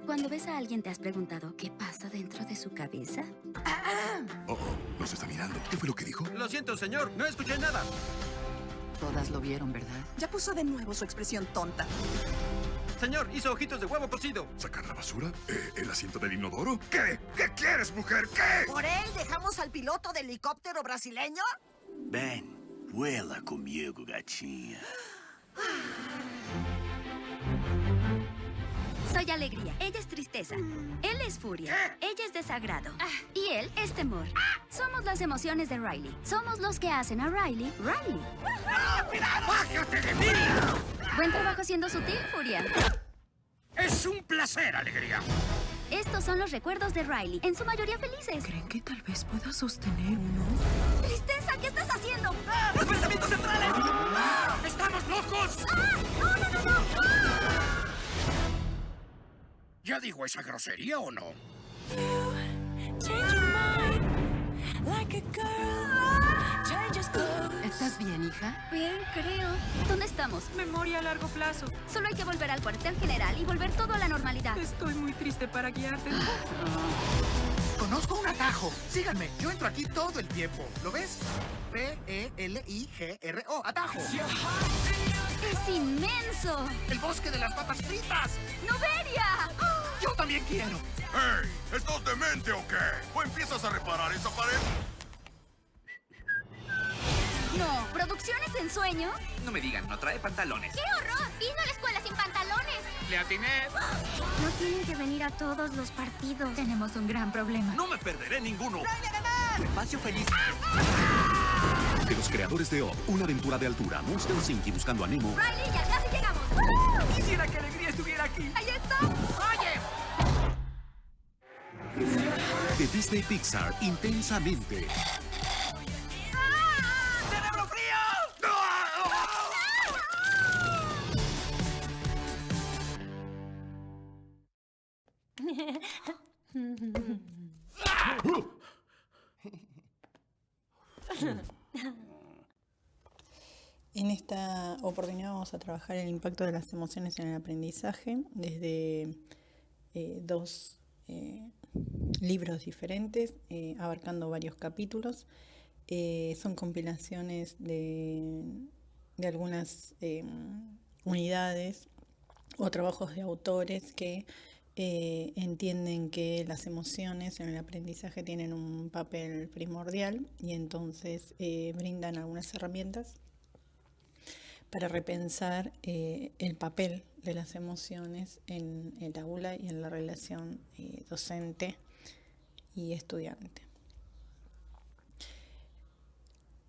Cuando ves a alguien, ¿te has preguntado qué pasa dentro de su cabeza? Oh, nos está mirando. ¿Qué fue lo que dijo? Lo siento, señor. No escuché nada. Todas lo vieron, ¿verdad? Ya puso de nuevo su expresión tonta. Señor, hizo ojitos de huevo cocido. ¿Sacar la basura? ¿El asiento del inodoro? ¿Qué? ¿Qué quieres, mujer? ¿Qué? ¿Por él dejamos al piloto del helicóptero brasileño? Ven, vuela conmigo, gatinha. Soy alegría, ella es tristeza. Él es furia, ella es desagrado. Y él es temor. Somos las emociones de Riley. Somos los que hacen a Riley, Riley. ¡Bájate de mí! Buen trabajo siendo sutil, furia. ¡Es un placer, alegría! Estos son los recuerdos de Riley, en su mayoría felices. ¿Creen que tal vez pueda sostener uno? ¡Tristeza! ¿Qué estás haciendo? ¡Los pensamientos centrales! ¡Estamos locos! ¡No! ¿Ya digo esa grosería o no? ¿Estás bien, hija? Bien, creo. ¿Dónde estamos? Memoria a largo plazo. Solo hay que volver al cuartel general y volver todo a la normalidad. Estoy muy triste para guiarte. Conozco un atajo. Síganme. Yo entro aquí todo el tiempo. ¿Lo ves? Peligro. Atajo. ¡Es inmenso! El bosque de las papas fritas. ¡Noveria! Yo también quiero. ¡Hey! ¿Estás demente o qué? ¿O empiezas a reparar esa pared? No, ¿producciones de ensueño? No me digan, no trae pantalones. ¡Qué horror! ¡Vino a la escuela sin pantalones! ¡Le atiné! No tienen que venir a todos los partidos. Tenemos un gran problema. ¡No me perderé ninguno! ¡Tu espacio feliz! De los creadores de Up, una aventura de altura, Monster Inc. y Buscando a Nemo. ¡Riley, ya casi llegamos! Quisiera que Alegría estuviera aquí. ¡Ahí está! De Disney Pixar, Intensamente. ¡Cerebro frío! En esta oportunidad vamos a trabajar el impacto de las emociones en el aprendizaje desde dos libros diferentes, abarcando varios capítulos. Son compilaciones de algunas unidades o trabajos de autores que entienden que las emociones en el aprendizaje tienen un papel primordial y entonces brindan algunas herramientas para repensar el papel de las emociones en el aula y en la relación docente y estudiante.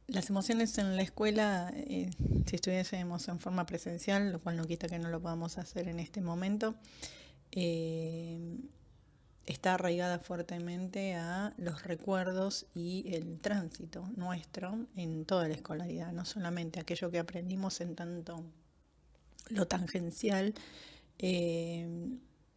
Las emociones en la escuela, si estuviésemos en forma presencial, lo cual no quita que no lo podamos hacer en este momento, está arraigada fuertemente a los recuerdos y el tránsito nuestro en toda la escolaridad, no solamente aquello que aprendimos en tanto lo tangencial,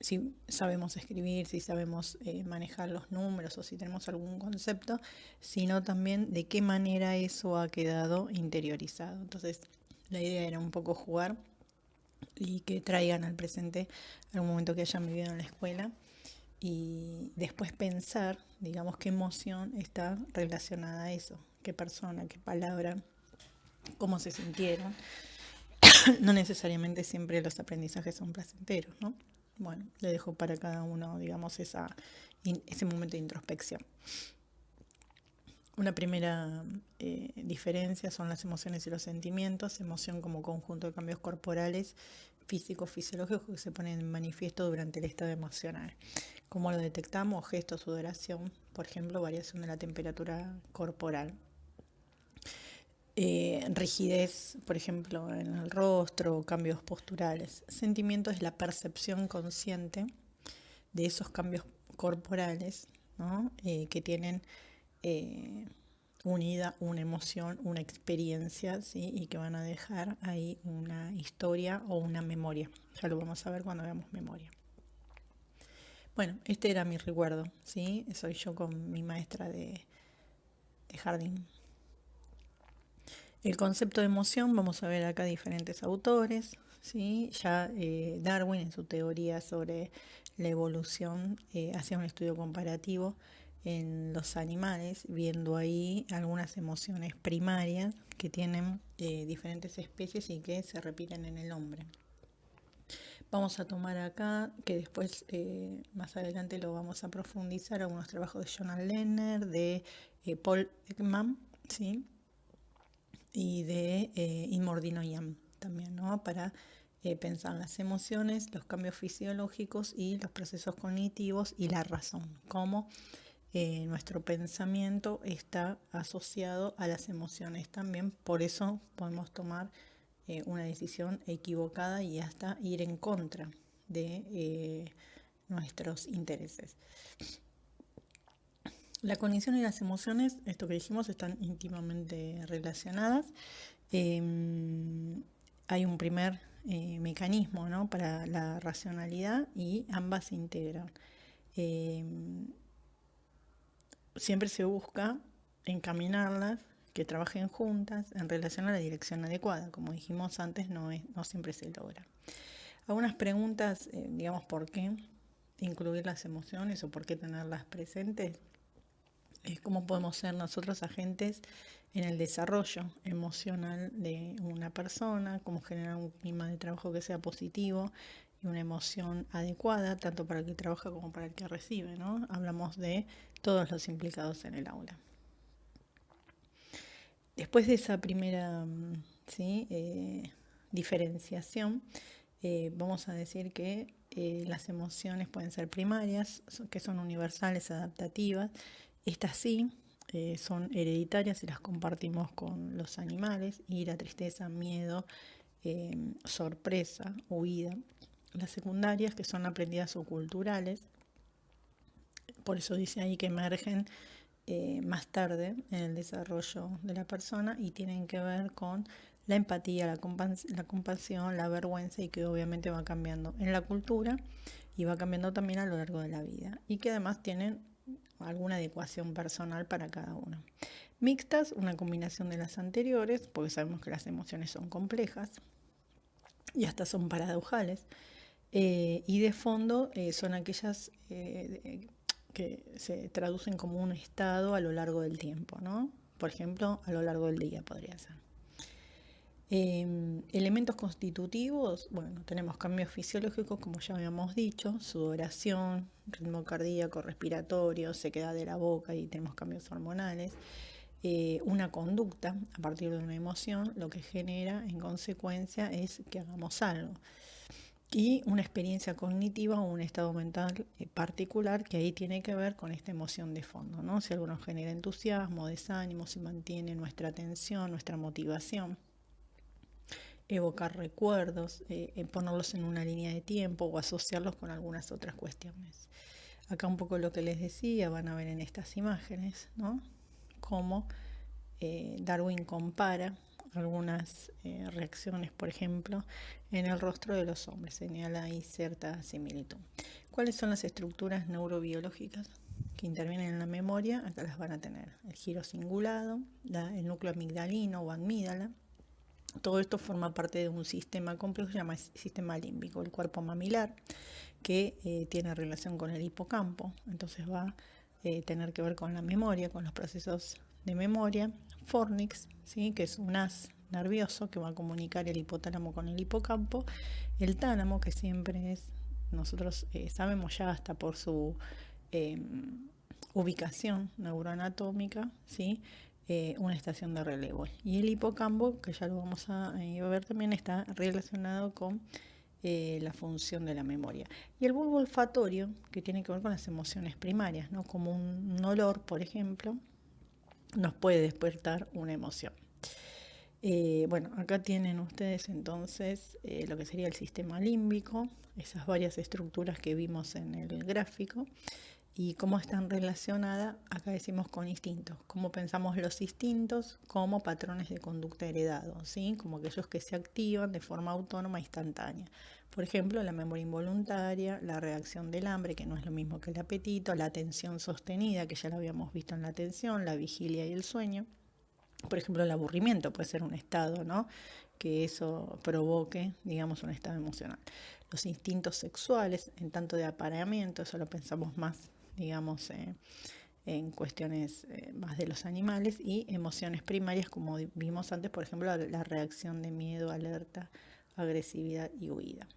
si sabemos escribir, si sabemos manejar los números o si tenemos algún concepto, sino también de qué manera eso ha quedado interiorizado. Entonces, la idea era un poco jugar y que traigan al presente algún momento que hayan vivido en la escuela y después pensar, digamos, qué emoción está relacionada a eso, qué persona, qué palabra, cómo se sintieron. No necesariamente siempre los aprendizajes son placenteros, ¿no? Bueno, le dejo para cada uno, digamos, ese momento de introspección. Una primera diferencia son las emociones y los sentimientos. Emoción como conjunto de cambios corporales, físicos, fisiológicos que se ponen en manifiesto durante el estado emocional. ¿Cómo lo detectamos? Gestos, sudoración, por ejemplo, variación de la temperatura corporal. Rigidez, por ejemplo, en el rostro, cambios posturales. Sentimiento es la percepción consciente de esos cambios corporales, ¿no? Que tienen unida una emoción, una experiencia, ¿sí? Y que van a dejar ahí una historia o una memoria. Ya lo vamos a ver cuando veamos memoria. Bueno, este era mi recuerdo, ¿sí? Soy yo con mi maestra de jardín. El concepto de emoción, vamos a ver acá diferentes autores, ¿sí? Ya Darwin en su teoría sobre la evolución hacia un estudio comparativo en los animales, viendo ahí algunas emociones primarias que tienen diferentes especies y que se repiten en el hombre. Vamos a tomar acá, que después más adelante lo vamos a profundizar, algunos trabajos de Jonah Lehner, de Paul Ekman, ¿sí? Y de Imordino Yam también, ¿no? Para pensar las emociones, los cambios fisiológicos y los procesos cognitivos y la razón, cómo nuestro pensamiento está asociado a las emociones también. Por eso podemos tomar una decisión equivocada y hasta ir en contra de nuestros intereses. La cognición y las emociones, esto que dijimos, están íntimamente relacionadas. Hay un primer mecanismo, ¿no?, para la racionalidad y ambas se integran. Siempre se busca encaminarlas, que trabajen juntas en relación a la dirección adecuada. Como dijimos antes, no siempre se logra. Algunas preguntas, digamos, ¿por qué incluir las emociones o por qué tenerlas presentes? Es cómo podemos ser nosotros agentes en el desarrollo emocional de una persona, cómo generar un clima de trabajo que sea positivo y una emoción adecuada, tanto para el que trabaja como para el que recibe, ¿no? Hablamos de todos los implicados en el aula. Después de esa primera diferenciación, vamos a decir que las emociones pueden ser primarias, que son universales, adaptativas. Estas sí son hereditarias y las compartimos con los animales: ira, tristeza, miedo, sorpresa, huida. Las secundarias, que son aprendidas o culturales, por eso dice ahí que emergen más tarde en el desarrollo de la persona y tienen que ver con la empatía, la compasión, la vergüenza, y que obviamente va cambiando en la cultura y va cambiando también a lo largo de la vida, y que además tienen alguna adecuación personal para cada uno. Mixtas, una combinación de las anteriores, porque sabemos que las emociones son complejas y hasta son paradojales, y de fondo son aquellas que se traducen como un estado a lo largo del tiempo, ¿no? Por ejemplo, a lo largo del día podría ser. Elementos constitutivos, bueno, tenemos cambios fisiológicos, como ya habíamos dicho, sudoración, ritmo cardíaco, respiratorio, sequedad de la boca, y tenemos cambios hormonales. Una conducta a partir de una emoción, lo que genera en consecuencia es que hagamos algo. Y una experiencia cognitiva o un estado mental particular, que ahí tiene que ver con esta emoción de fondo, ¿no? Si algo nos genera entusiasmo, desánimo, si mantiene nuestra atención, nuestra motivación. Evocar recuerdos, ponerlos en una línea de tiempo o asociarlos con algunas otras cuestiones. Acá un poco lo que les decía, van a ver en estas imágenes, ¿no?, cómo Darwin compara algunas reacciones, por ejemplo, en el rostro de los hombres. Señala ahí cierta similitud. ¿Cuáles son las estructuras neurobiológicas que intervienen en la memoria? Acá las van a tener: el giro cingulado, el núcleo amigdalino o amígdala. Todo esto forma parte de un sistema complejo que se llama sistema límbico, el cuerpo mamilar, que tiene relación con el hipocampo. Entonces va a tener que ver con la memoria, con los procesos de memoria. Fornix, ¿sí?, que es un haz nervioso que va a comunicar el hipotálamo con el hipocampo. El tálamo, que siempre es, nosotros sabemos ya hasta por su ubicación neuroanatómica, ¿sí?, una estación de relevo. Y el hipocampo, que ya lo vamos a ver también, está relacionado con la función de la memoria. Y el bulbo olfatorio, que tiene que ver con las emociones primarias, ¿no?, como un olor, por ejemplo, nos puede despertar una emoción. Bueno, acá tienen ustedes entonces lo que sería el sistema límbico, esas varias estructuras que vimos en el gráfico, y cómo están relacionadas, acá decimos, con instintos, cómo pensamos los instintos como patrones de conducta heredados, ¿sí?, como aquellos que se activan de forma autónoma e instantánea. Por ejemplo, la memoria involuntaria, la reacción del hambre, que no es lo mismo que el apetito, la atención sostenida, que ya lo habíamos visto en la atención, la vigilia y el sueño. Por ejemplo, el aburrimiento puede ser un estado, ¿no? Que eso provoque, digamos, un estado emocional. Los instintos sexuales, en tanto de apareamiento, eso lo pensamos más, digamos, en cuestiones más de los animales, y emociones primarias, como vimos antes, por ejemplo, la reacción de miedo, alerta, agresividad y huida.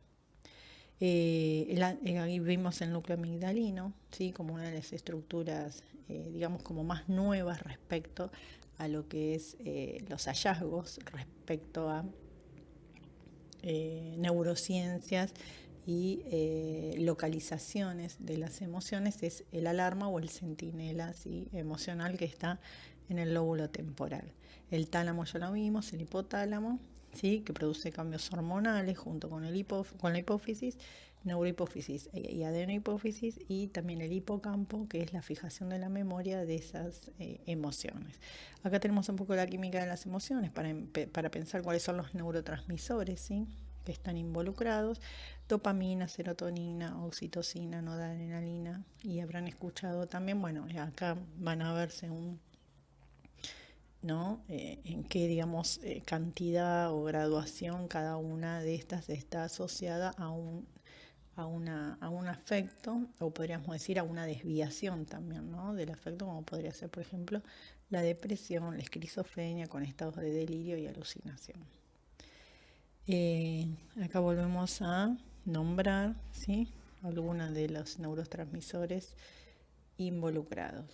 Ahí vimos el núcleo amigdalino, ¿sí? Como una de las estructuras, digamos, como más nuevas respecto a lo que es los hallazgos respecto a neurociencias y localizaciones de las emociones, es el alarma o el centinela, ¿sí? Emocional, que está en el lóbulo temporal. El tálamo ya lo vimos, el hipotálamo, ¿sí? Que produce cambios hormonales junto con la hipófisis, neurohipófisis y adenohipófisis, y también el hipocampo, que es la fijación de la memoria de esas emociones. Acá tenemos un poco la química de las emociones para pensar cuáles son los neurotransmisores, ¿sí? Que están involucrados: dopamina, serotonina, oxitocina, noradrenalina, y habrán escuchado también, bueno, acá van a verse en qué, digamos, cantidad o graduación cada una de estas está asociada a un afecto, o podríamos decir a una desviación también, ¿no? Del afecto, como podría ser, por ejemplo, la depresión, la esquizofrenia con estados de delirio y alucinación. Acá volvemos a nombrar, ¿sí? Algunos de los neurotransmisores involucrados.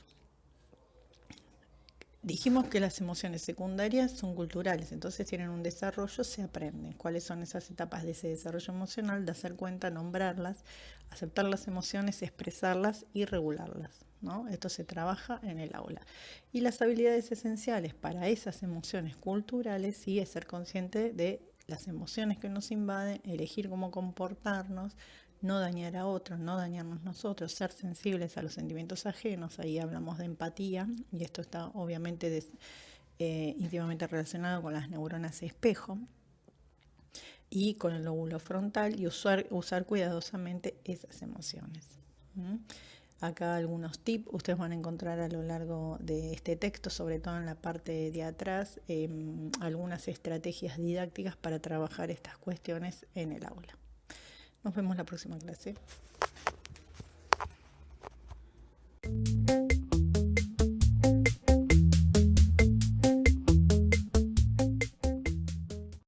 Dijimos que las emociones secundarias son culturales, entonces tienen un desarrollo, se aprenden. ¿Cuáles son esas etapas de ese desarrollo emocional? De hacer cuenta, nombrarlas, aceptar las emociones, expresarlas y regularlas, ¿no? Esto se trabaja en el aula. Y las habilidades esenciales para esas emociones culturales, sí, es ser consciente de las emociones que nos invaden, elegir cómo comportarnos, no dañar a otros, no dañarnos nosotros, ser sensibles a los sentimientos ajenos. Ahí hablamos de empatía, y esto está obviamente íntimamente relacionado con las neuronas espejo y con el lóbulo frontal, y usar cuidadosamente esas emociones. Acá algunos tips ustedes van a encontrar a lo largo de este texto, sobre todo en la parte de atrás, algunas estrategias didácticas para trabajar estas cuestiones en el aula. Nos vemos la próxima clase.